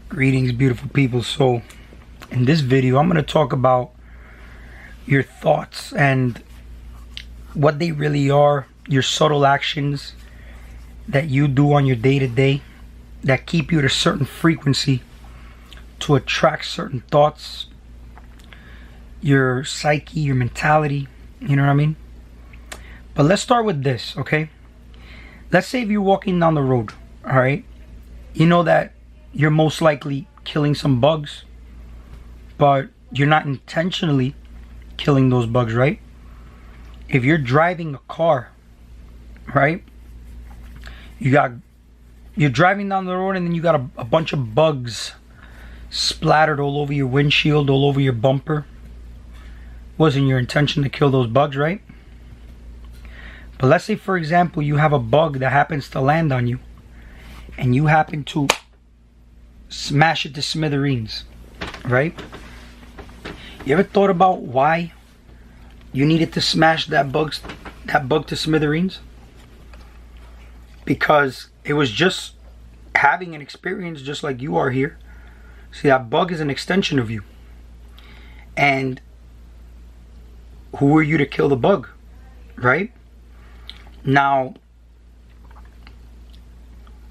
Greetings, beautiful people. So in this video I'm going to talk about your thoughts and what they really are, your subtle actions that you do on your day-to-day that keep you at a certain frequency to attract certain thoughts, your psyche, your mentality, you know what I mean? But let's start with this, okay? Let's say if you're walking down the road, all right? You know that you're most likely killing some bugs, but you're not intentionally killing those bugs, right? If you're driving a car, right? You're driving down the road and then you got a bunch of bugs splattered all over your windshield, all over your bumper. Wasn't your intention to kill those bugs, right? But let's say, for example, you have a bug that happens to land on you and you happen to smash it to smithereens, right? You ever thought about why you needed to smash that bug to smithereens? Because it was just having an experience just like you are here. See, that bug is an extension of you. And who are you to kill the bug, right? Now,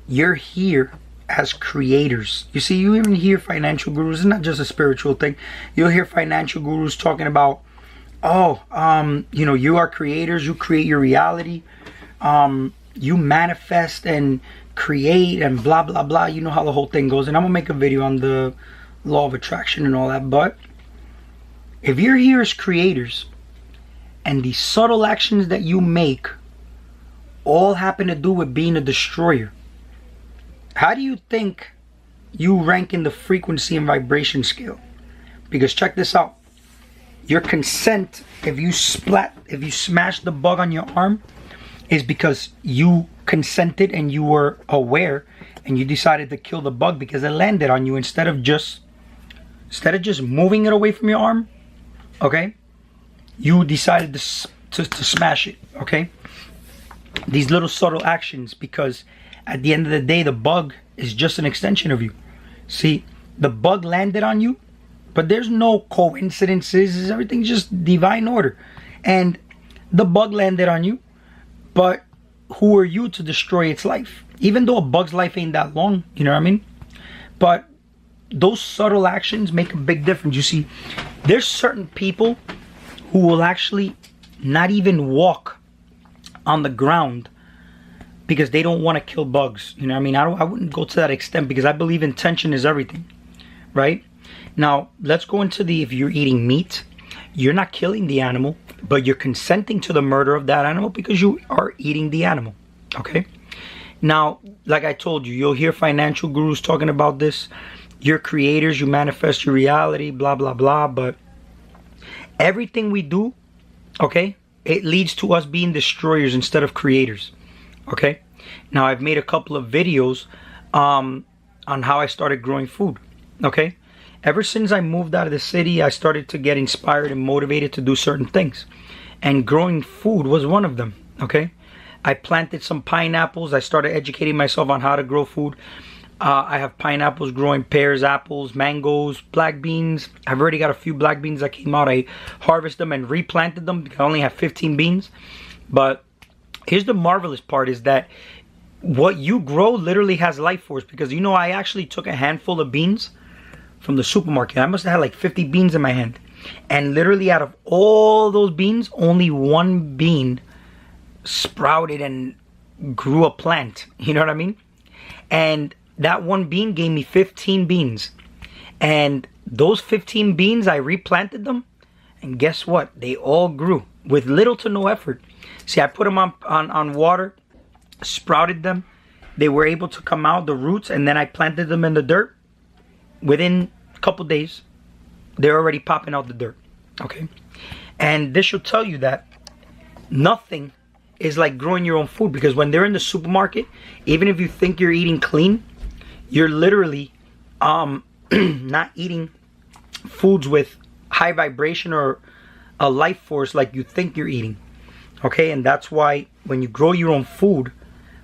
you're here as creators. You see, you even hear financial gurus. It's not just a spiritual thing. You'll hear financial gurus talking about, you are creators. You create your reality. You manifest and create and blah, blah, blah. You know how the whole thing goes. And I'm going to make a video on the law of attraction and all that. But if you're here as creators and the subtle actions that you make all happen to do with being a destroyer, how do you think you rank in the frequency and vibration scale? Because check this out. Your consent, if you smash the bug on your arm, is because you consented and you were aware and you decided to kill the bug because it landed on you instead of just moving it away from your arm. Okay? You decided to smash it. Okay? These little subtle actions, because at the end of the day, the bug is just an extension of you. See, the bug landed on you, but there's no coincidences. Everything's just divine order. And the bug landed on you, but who are you to destroy its life? Even though a bug's life ain't that long, you know what I mean? But those subtle actions make a big difference. You see, there's certain people who will actually not even walk on the ground because they don't want to kill bugs. You know what I mean? I wouldn't go to that extent because I believe intention is everything, right? Now, let's go into if you're eating meat, you're not killing the animal, but you're consenting to the murder of that animal because you are eating the animal, okay? Now, like I told you, you'll hear financial gurus talking about this. You're creators, you manifest your reality, blah, blah, blah, but everything we do, okay, it leads to us being destroyers instead of creators. Okay, now I've made a couple of videos on how I started growing food. Okay, ever since I moved out of the city, I started to get inspired and motivated to do certain things, and growing food was one of them. Okay, I planted some pineapples. I started educating myself on how to grow food. I have pineapples growing, pears, apples, mangoes, black beans. I've already got a few black beans that came out. I harvested them and replanted them because I only have 15 beans. But here's the marvelous part is that what you grow literally has life force. Because, you know, I actually took a handful of beans from the supermarket. I must have had like 50 beans in my hand. And literally out of all those beans, only one bean sprouted and grew a plant. You know what I mean? And that one bean gave me 15 beans. And those 15 beans, I replanted them. And guess what? They all grew with little to no effort. See, I put them on water, sprouted them. They were able to come out, the roots, and then I planted them in the dirt. Within a couple days, they're already popping out the dirt. Okay? And this should tell you that nothing is like growing your own food. Because when they're in the supermarket, even if you think you're eating clean, you're literally not eating foods with high vibration or a life force like you think you're eating. Okay, and that's why when you grow your own food,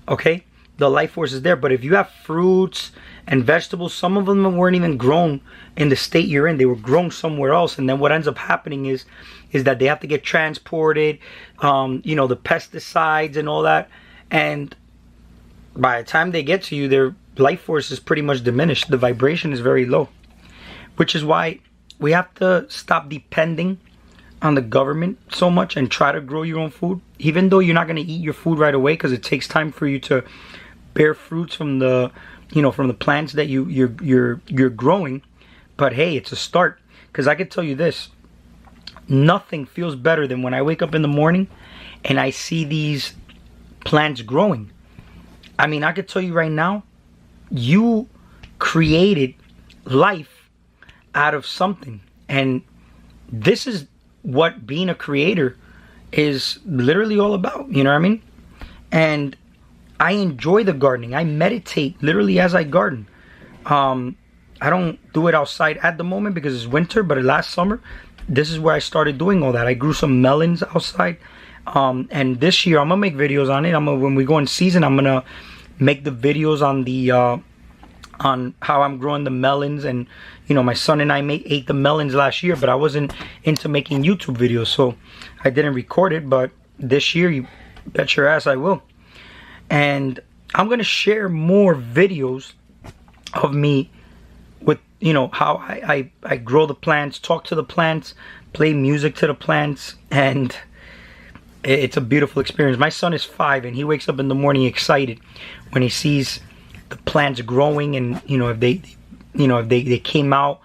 okay, the life force is there. But if you have fruits And vegetables, some of them weren't even grown in the state you're in. They were grown somewhere else. And then what ends up happening is that they have to get transported, you know, the pesticides and all that. And by the time they get to you, their life force is pretty much diminished. The vibration is very low, which is why we have to stop depending on the government so much and try to grow your own food, even though you're not going to eat your food right away, because it takes time for you to bear fruits from the, you know, from the plants that you're growing. But hey, it's a start. Because I can tell you this, nothing feels better than when I wake up in the morning and I see these plants growing. I mean, I could tell you right now, you created life out of something. And this is what being a creator is literally all about, you know what I mean? And I enjoy the gardening. I meditate literally as I garden. I don't do it outside at the moment because it's winter, but last summer, this is where I started doing all that. I grew some melons outside. And this year, I'm gonna make videos on it. When we go in season, I'm gonna make the videos on the on how I'm growing the melons. And you know, my son and I ate the melons last year, but I wasn't into making YouTube videos, so I didn't record it. But this year, you bet your ass I will. And I'm gonna share more videos of me with, you know, how I grow the plants, talk to the plants, play music to the plants, and it's a beautiful experience. My son is 5 and he wakes up in the morning excited when he sees the plants growing, and you know, if they came out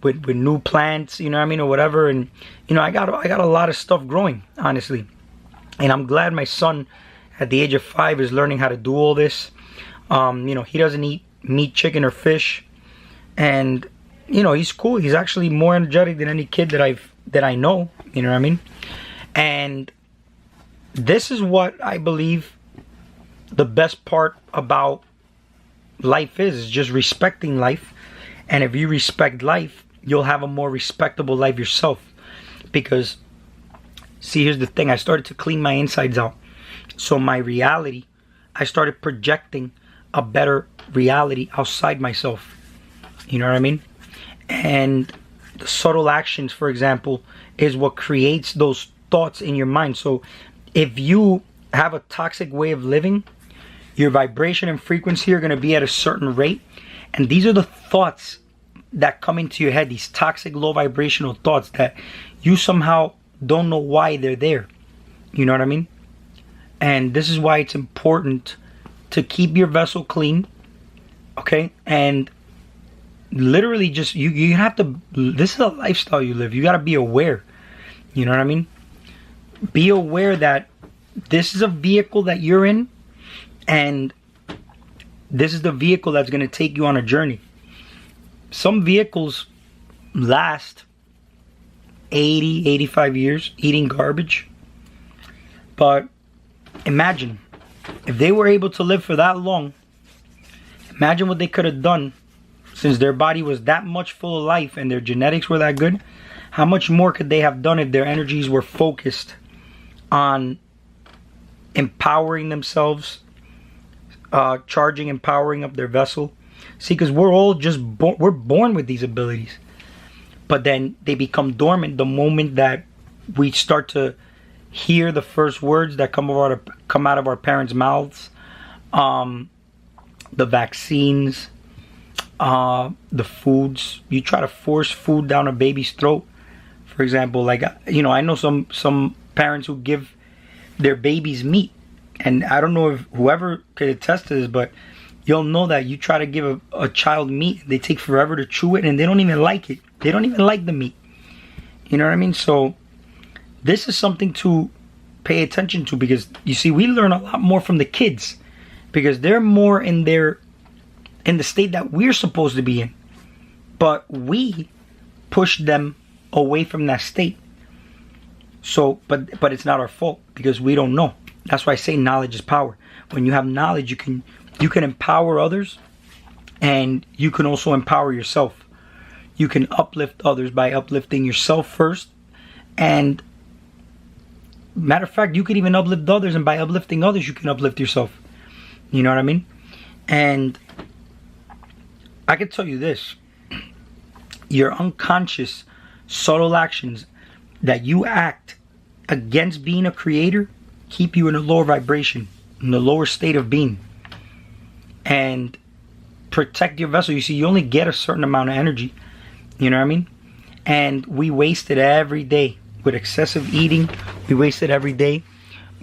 with new plants, you know what I mean, or whatever. And you know, I got a lot of stuff growing, honestly. And I'm glad my son at the age of 5 is learning how to do all this. You know, he doesn't eat meat, chicken, or fish. And you know, he's cool. He's actually more energetic than any kid that I know, you know what I mean? And this is what I believe the best part about life is just respecting life. And if you respect life, you'll have a more respectable life yourself. Because see, here's the thing, I started to clean my insides out. So my reality, I started projecting a better reality outside myself. You know what I mean? And the subtle actions, for example, is what creates those thoughts in your mind. So if you have a toxic way of living, your vibration and frequency are going to be at a certain rate. And these are the thoughts that come into your head, these toxic low vibrational thoughts that you somehow don't know why they're there. You know what I mean? And this is why it's important to keep your vessel clean. Okay? And literally just, you have to, this is a lifestyle you live. You got to be aware. You know what I mean? Be aware that this is a vehicle that you're in, and this is the vehicle that's going to take you on a journey. Some vehicles last 80, 85 years eating garbage. But imagine if they were able to live for that long. Imagine what they could have done, since their body was that much full of life and their genetics were that good. How much more could they have done if their energies were focused on empowering themselves, charging and powering up their vessel? See, because we're all just we're born with these abilities, but then they become dormant the moment that we start to hear the first words that come out of our parents' mouths. The vaccines, the foods. You try to force food down a baby's throat, for example. Like, you know, I know some parents who give their babies meat, and I don't know if whoever could attest to this, but you'll know that you try to give a child meat, they take forever to chew it, and they don't even like it. They don't even like the meat. You know what I mean? So this is something to pay attention to, because you see, we learn a lot more from the kids because they're more in the state that we're supposed to be in, but we push them away from that state. So but it's not our fault because we don't know. That's why I say knowledge is power. When you have knowledge, you can empower others, and you can also empower yourself. You can uplift others by uplifting yourself first, and matter of fact, you can even uplift others, and by uplifting others, you can uplift yourself. You know what I mean? And I can tell you this. Your unconscious, subtle actions that you act against being a creator keep you in a lower vibration, in the lower state of being. And protect your vessel. You see, you only get a certain amount of energy. You know what I mean? And we waste it every day with excessive eating. We waste it every day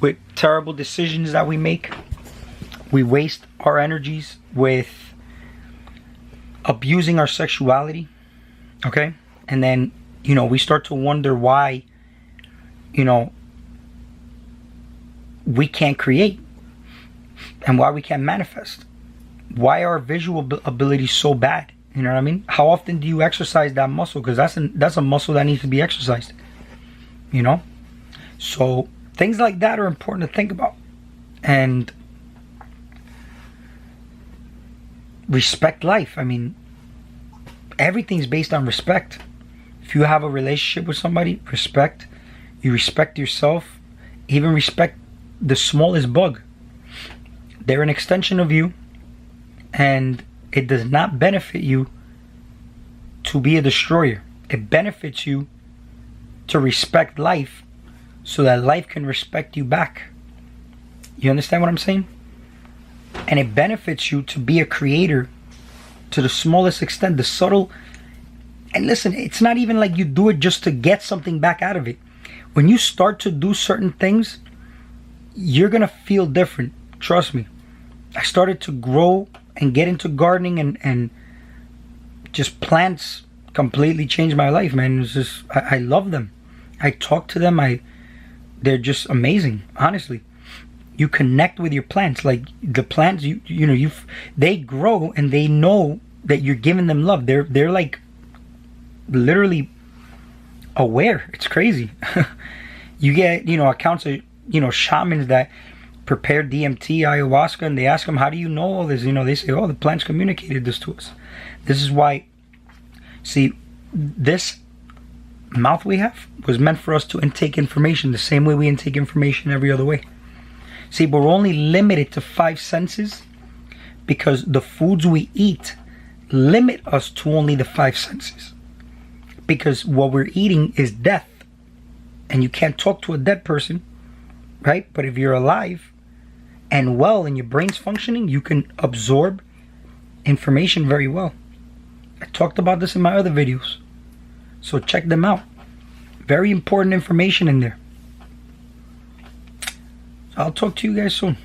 with terrible decisions that we make. We waste our energies with abusing our sexuality. Okay? And then, you know, we start to wonder why, you know, we can't create and why we can't manifest. Why are our visual abilities so bad? You know what I mean? How often do you exercise that muscle? Because that's a muscle that needs to be exercised. You know? So things like that are important to think about. And respect life. I mean, everything's based on respect. If you have a relationship with somebody, respect. You respect yourself. Even respect the smallest bug. They're an extension of you. And it does not benefit you to be a destroyer. It benefits you to respect life so that life can respect you back. You understand what I'm saying? And it benefits you to be a creator to the smallest extent, the subtle. And listen, it's not even like you do it just to get something back out of it. When you start to do certain things, you're going to feel different. Trust me. I started to grow and get into gardening and just plants completely changed my life, man. It's just, I love them. I talk to them. They're just amazing, honestly. You connect with your plants. Like the plants, they grow and they know that you're giving them love. They're like literally aware. It's crazy. You get, accounts of, shamans that prepare DMT, ayahuasca, and they ask them, how do you know all this? They say, oh, the plants communicated this to us. This is why, see, this mouth we have was meant for us to intake information the same way we intake information every other way. See, we're only limited to 5 senses because the foods we eat limit us to only the 5 senses. Because what we're eating is death. And you can't talk to a dead person, right? But if you're alive and well and your brain's functioning, you can absorb information very well. I talked about this in my other videos. So check them out. Very important information in there. I'll talk to you guys soon.